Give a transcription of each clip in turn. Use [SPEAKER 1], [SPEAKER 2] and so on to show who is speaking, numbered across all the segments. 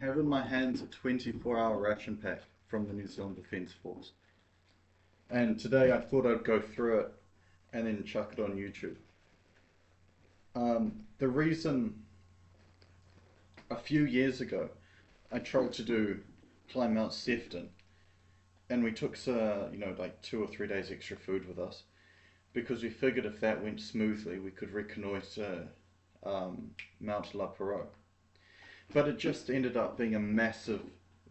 [SPEAKER 1] I have in my hands a 24-hour ration pack from the New Zealand Defence Force. And today I thought I'd go through it and then chuck it on YouTube. The reason, a few years ago, I tried to climb Mount Sefton, and we took like 2 or 3 days extra food with us because we figured if that went smoothly we could reconnoiter Mount La Perot. But it just ended up being a massive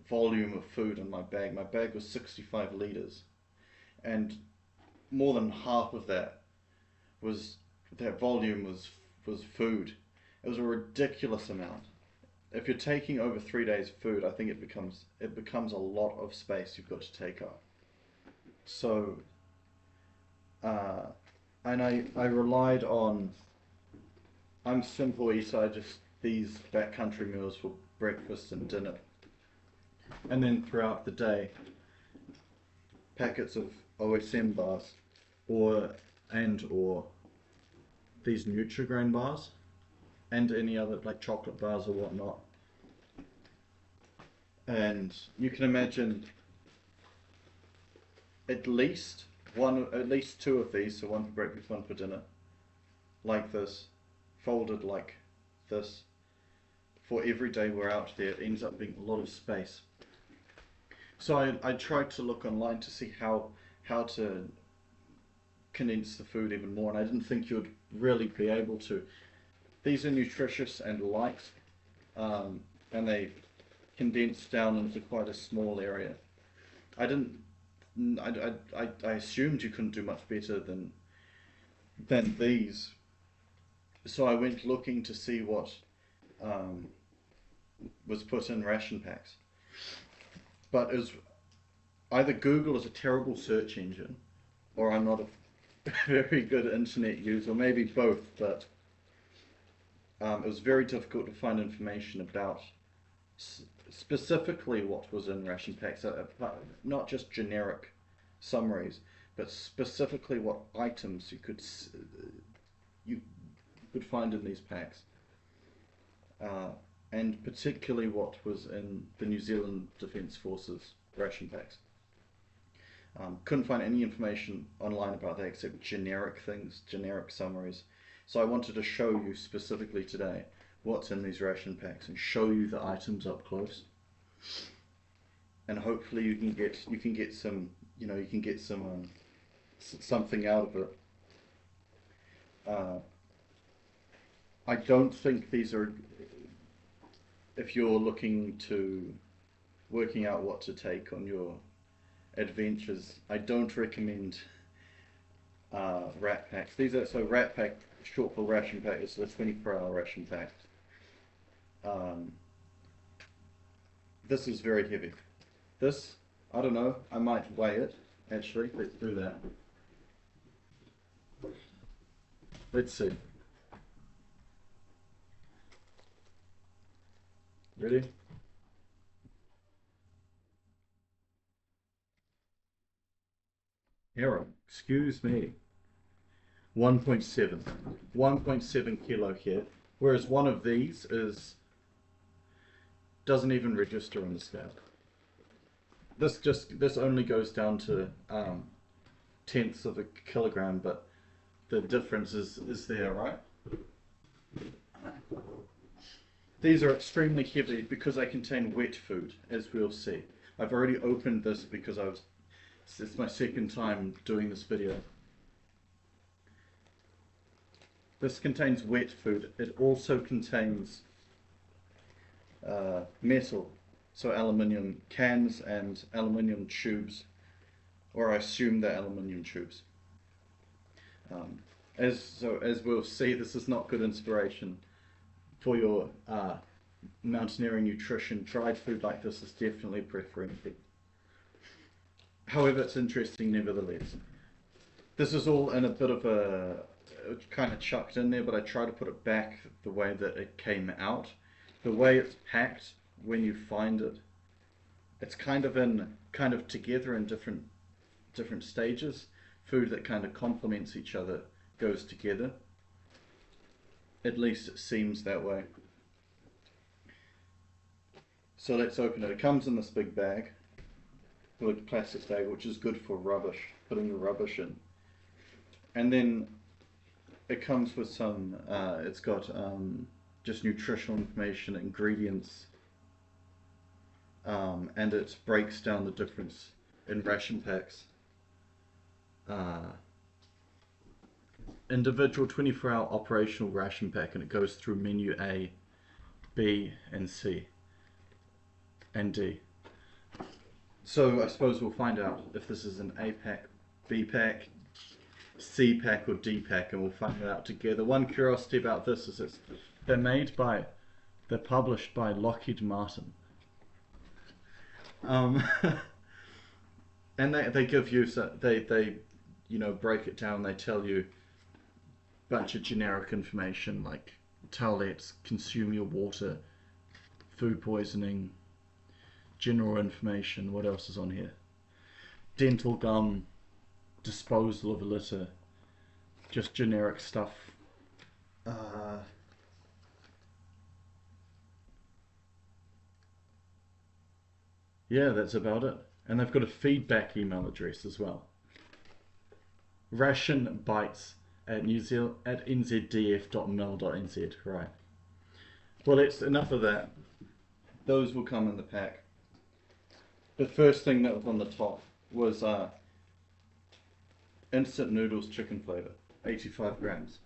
[SPEAKER 1] volume of food in my bag. My bag was 65 litres, and more than half of that volume was food. It was a ridiculous amount. If you're taking over 3 days food, I think it becomes a lot of space you've got to take up. So and I relied on, I'm a simple eater, these backcountry meals for breakfast and dinner. And then throughout the day, packets of OSM bars or these Nutri-Grain bars and any other like chocolate bars or whatnot. And you can imagine at least two of these, so one for breakfast, one for dinner, like this, folded like this, for every day we're out there. It ends up being a lot of space. So I tried to look online to see how to condense the food even more, and I didn't think you'd really be able to. These are nutritious and light, and they condense down into quite a small area. I assumed you couldn't do much better than these, so I went looking to see what was put in ration packs. But either Google is a terrible search engine, or I'm not a very good internet user, or maybe both, but it was very difficult to find information about specifically what was in ration packs, not just generic summaries, but specifically what items you could find in these packs, and particularly what was in the New Zealand Defence Forces ration packs. Couldn't find any information online about that except generic things, generic summaries. So I wanted to show you specifically today what's in these ration packs and show you the items up close. And hopefully you can get some something out of it. I don't think these are, if you're looking to working out what to take on your adventures, I don't recommend rat packs. These are, so rat pack, short for ration pack, is the 24-hour ration pack. This is very heavy. This, I don't know, I might weigh it, actually. Let's do that. Let's see. Ready? Error, excuse me. 1.7. 1.7 kilo here, whereas one of these doesn't even register on the scale. This only goes down to tenths of a kilogram, but the difference is there, right? These are extremely heavy because they contain wet food, as we'll see. I've already opened this because it's my second time doing this video. This contains wet food. It also contains metal, so aluminium cans and aluminium tubes, or I assume they're aluminium tubes. As we'll see, this is not good inspiration for your mountaineering nutrition. Dried food like this is definitely preferable. However, it's interesting nevertheless. This is all in a bit of a kind of chucked in there, but I try to put it back the way that it came out. The way it's packed, when you find it, it's kind of together in different stages. Food that kind of complements each other goes together. At least it seems that way. So let's open it. It comes in this big bag, a plastic bag, which is good for rubbish, putting the rubbish in. And then it comes with some, it's got just nutritional information, ingredients, and it breaks down the difference in ration packs. Individual 24-hour operational ration pack, and it goes through menu A, B, and C, and D. So I suppose we'll find out if this is an A pack, B pack, C pack, or D pack, and we'll find it out together. One curiosity about this is they're published by Lockheed Martin. And they give you, they break it down. They tell you a bunch of generic information like Towlette, consume your water, food poisoning, general information. What else is on here? Dental gum, disposal of a litter, just generic stuff. Yeah, that's about it. And they've got a feedback email address as well. Ration bites at nzdf.mil.nz. Right. Well, it's enough of that. Those will come in the pack. The first thing that was on the top was instant noodles chicken flavor, 85 grams.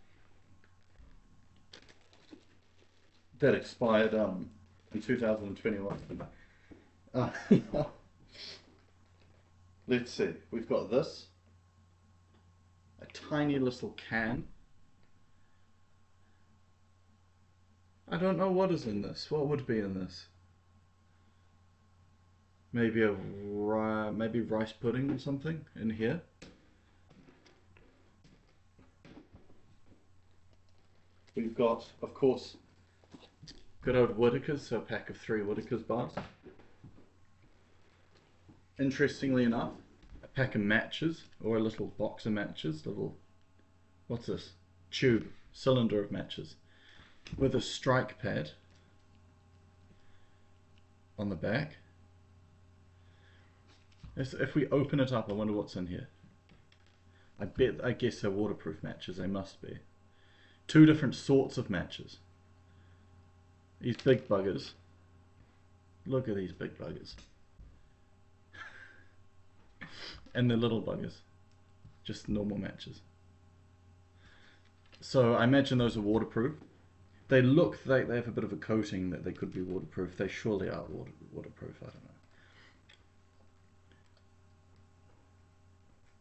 [SPEAKER 1] That expired in 2021. Let's see. We've got this. A tiny little can. I don't know what is in this. What would be in this? Maybe maybe rice pudding or something in here. We've got, of course, good old Whittaker's, so a pack of 3 Whittaker's bars. Interestingly enough, a pack of matches, or a little box of matches, what's this? Cylinder of matches, with a strike pad on the back. If we open it up, I wonder what's in here. I guess they're waterproof matches, they must be. 2 different sorts of matches. These big buggers. Look at these big buggers. And the little buggers. Just normal matches. So I imagine those are waterproof. They look like they have a bit of a coating that they could be waterproof. They surely are waterproof, I don't know.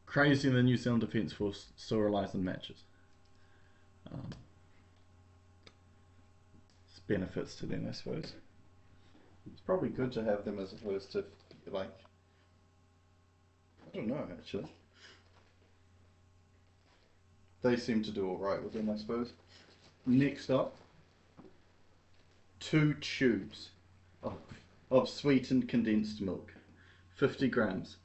[SPEAKER 1] Crazy, the New Zealand Defence Force sterilizing matches. It's benefits to them, I suppose. It's probably good to have them as opposed to, like, I don't know actually. They seem to do alright with them, I suppose. Next up, 2 tubes of sweetened condensed milk, 50 grams.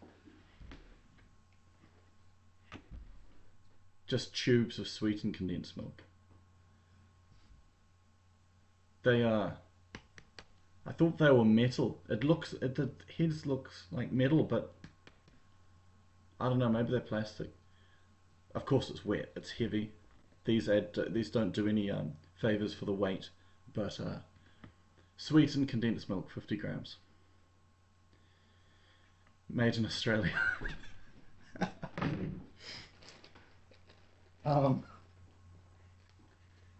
[SPEAKER 1] Just tubes of sweetened condensed milk. They are, I thought they were metal. The heads looks like metal, but I don't know, maybe they're plastic. Of course it's wet, it's heavy. These don't do any favours for the weight, but sweetened condensed milk, 50 grams. Made in Australia.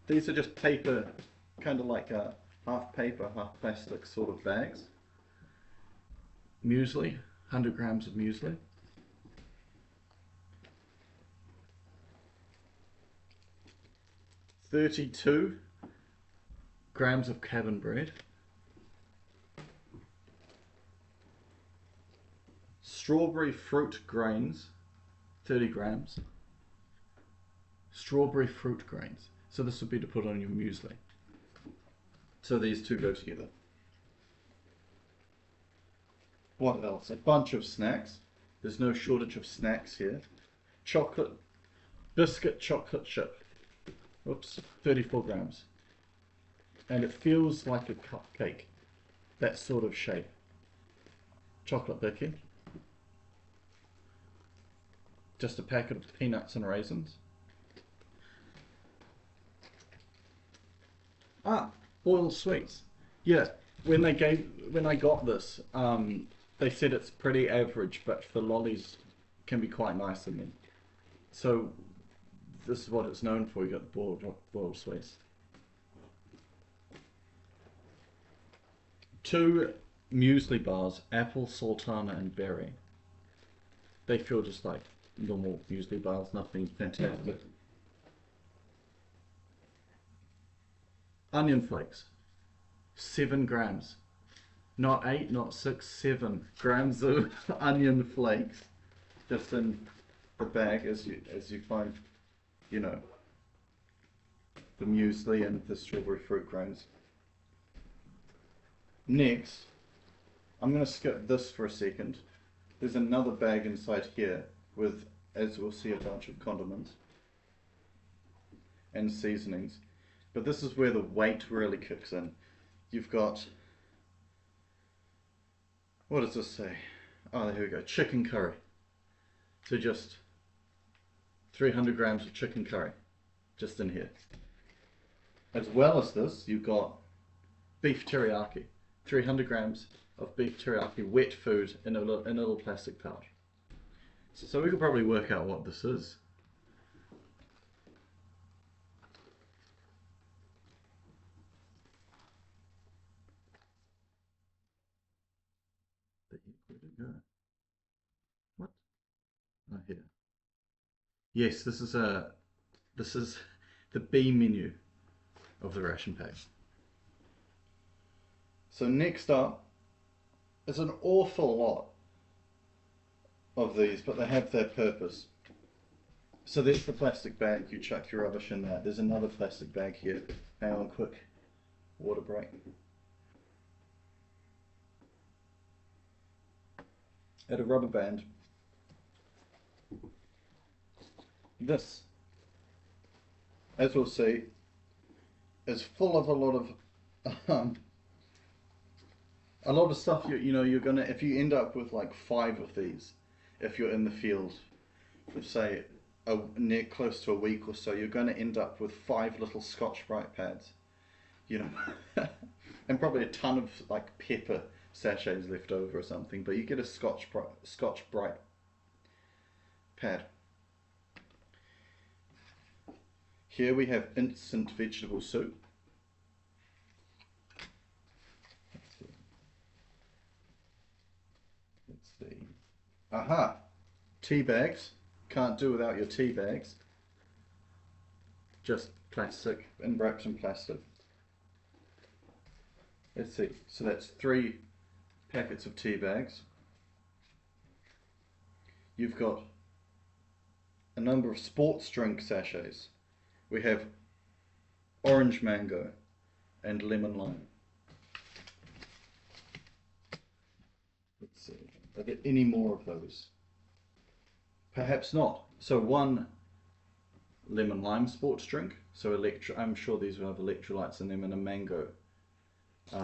[SPEAKER 1] These are just paper, kind of like half paper, half plastic sort of bags. Muesli, 100 grams of muesli. $32 grams of cabin bread. Strawberry fruit grains, 30 grams. Strawberry fruit grains. So this would be to put on your muesli. So these two go together. What else? A bunch of snacks. There's no shortage of snacks here. Biscuit chocolate chip. Oops, 34 grams. And it feels like a cupcake that sort of shape. Chocolate Bicky. Just a packet of peanuts and raisins. Ah, boiled sweets. Yeah, when I got this, they said it's pretty average, but the lollies can be quite nice in them. So this is what it's known for. You got the boiled sweets. 2 muesli bars, apple, sultana, and berry. They feel just like normal muesli bars, nothing fantastic. Onion flakes, 7 grams. Not 8, not 6, 7 grams of onion flakes. Just in the bag as you find, you know, the muesli and the strawberry fruit grains. Next, I'm going to skip this for a second. There's another bag inside here with, as we'll see, a bunch of condiments and seasonings. But this is where the weight really kicks in. You've got, what does this say? Oh, here we go, chicken curry. So just 300 grams of chicken curry, just in here. As well as this, you've got beef teriyaki, 300 grams of beef teriyaki, wet food in a little plastic pouch. So we could probably work out what this is. Where'd it go? What? Oh, here. Yes, this is the B menu of the ration pack. So next up is an awful lot of these, but they have their purpose. So there's the plastic bag, you chuck your rubbish in that. There's another plastic bag here. Hang on, quick water break. Add a rubber band. This, as we'll see, is full of a lot of stuff. You know, you're gonna, if you end up with like 5 of these, if you're in the field for say close to a week or so, you're going to end up with 5 little Scotch-Brite pads, you know, and probably a ton of like pepper sachets left over or something. But you get a Scotch-Brite pad. Here we have instant vegetable soup. Let's see. Aha! Tea bags. Can't do without your tea bags. Just plastic and wrapped in plastic. Let's see. So that's 3 packets of tea bags. You've got a number of sports drink sachets. We have orange mango and lemon lime. Let's see. Are there any more of those? Perhaps not. So 1 lemon lime sports drink. So I'm sure these will have electrolytes in them, and a mango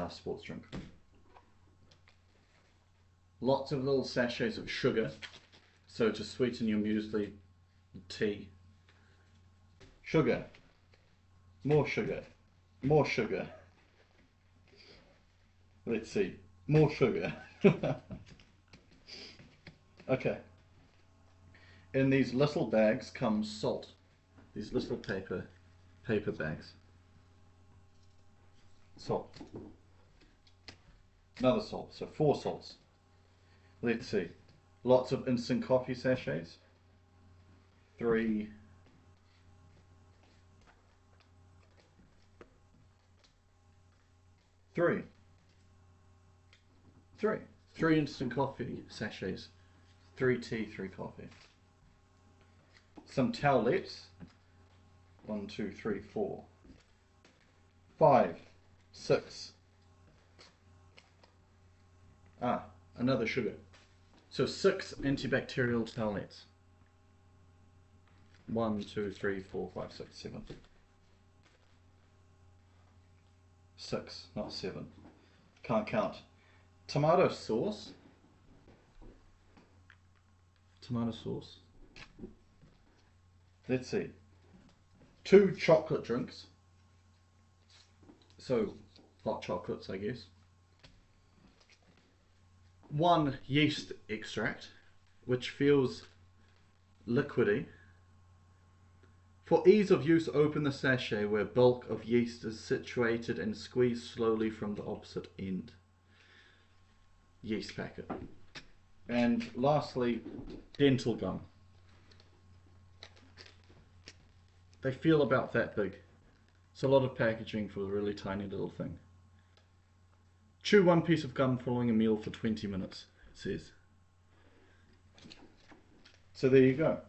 [SPEAKER 1] sports drink. Lots of little sachets of sugar. So to sweeten your muesli tea. Sugar. More sugar. More sugar. Let's see. More sugar. Okay. In these little bags comes salt. These little paper bags. Salt. Another salt. So 4 salts. Let's see. Lots of instant coffee sachets. 3. 3 instant coffee sachets. 3 tea, 3 coffee. Some towelettes. 1, 2, 3, 4, 5, 6. Another sugar. So 6 antibacterial towelettes. 1, 2, 3, 4, 5, 6, 7. 6, not 7. Can't count. Tomato sauce. Tomato sauce. Let's see. 2 chocolate drinks. So, hot chocolates, I guess. 1 yeast extract, which feels liquidy. For ease of use, open the sachet where bulk of yeast is situated and squeeze slowly from the opposite end. Yeast packet. And lastly, dental gum. They feel about that big. It's a lot of packaging for a really tiny little thing. Chew 1 piece of gum following a meal for 20 minutes, it says. So there you go.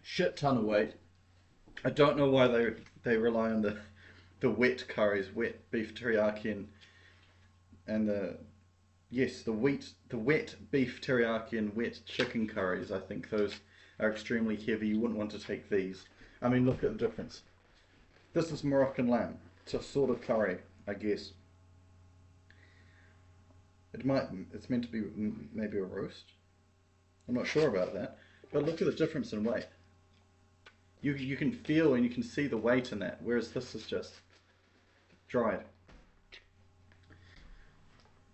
[SPEAKER 1] Shit ton of weight. I don't know why they rely on the wet curries, wet beef teriyaki and the wet beef teriyaki and wet chicken curries. I think those are extremely heavy. You wouldn't want to take these. I mean, look at the difference. This is Moroccan lamb. It's a sort of curry, I guess. It's meant to be maybe a roast. I'm not sure about that. But look at the difference in weight. You can feel and you can see the weight in that, whereas this is just dried.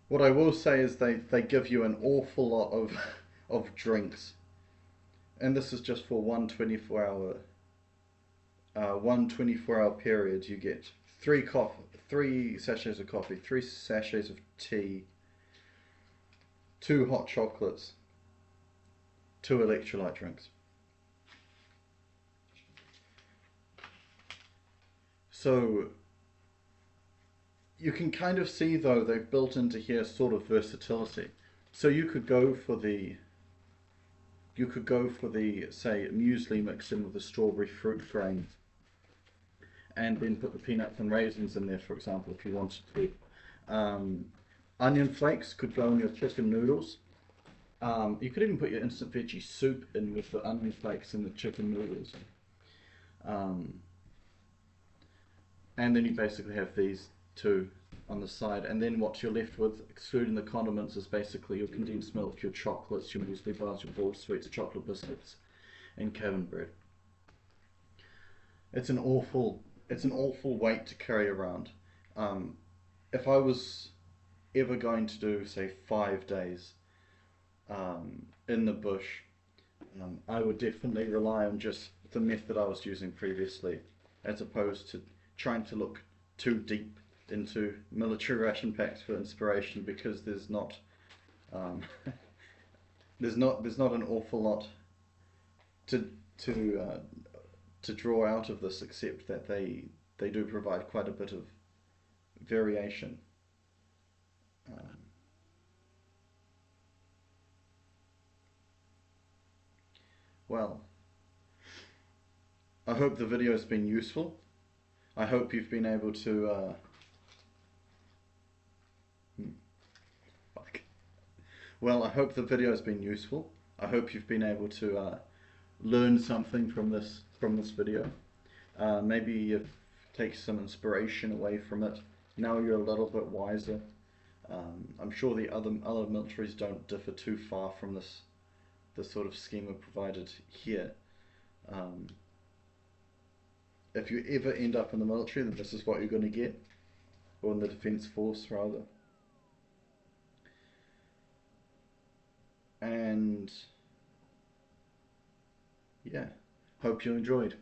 [SPEAKER 1] What I will say is they give you an awful lot of drinks. And this is just for one 24-hour period. You get 3 sachets of coffee, 3 sachets of tea, 2 hot chocolates, 2 electrolyte drinks. So you can kind of see, though, they've built into here sort of versatility. So you could go for the say muesli mixed in with the strawberry fruit grain, and then put the peanuts and raisins in there, for example, if you wanted to. Onion flakes could go in your chicken noodles. You could even put your instant veggie soup in with the onion flakes and the chicken noodles. And then you basically have these 2 on the side, and then what you're left with, excluding the condiments, is basically your condensed milk, your chocolates, your muesli bars, your boiled sweets, chocolate biscuits, and cabin bread. It's an awful weight to carry around. If I was ever going to do, say, 5 days in the bush, I would definitely rely on just the method I was using previously, as opposed to trying to look too deep into military ration packs for inspiration, because there's not an awful lot to draw out of this, except that they do provide quite a bit of variation. Well, I hope the video has been useful. I hope you've been able to well, I hope the video has been useful. I hope you've been able to learn something from this video. Maybe you take some inspiration away from it. Now you're a little bit wiser. I'm sure the other militaries don't differ too far from this sort of schema provided here. If you ever end up in the military, then this is what you're going to get, or in the defense force rather. And yeah, hope you enjoyed.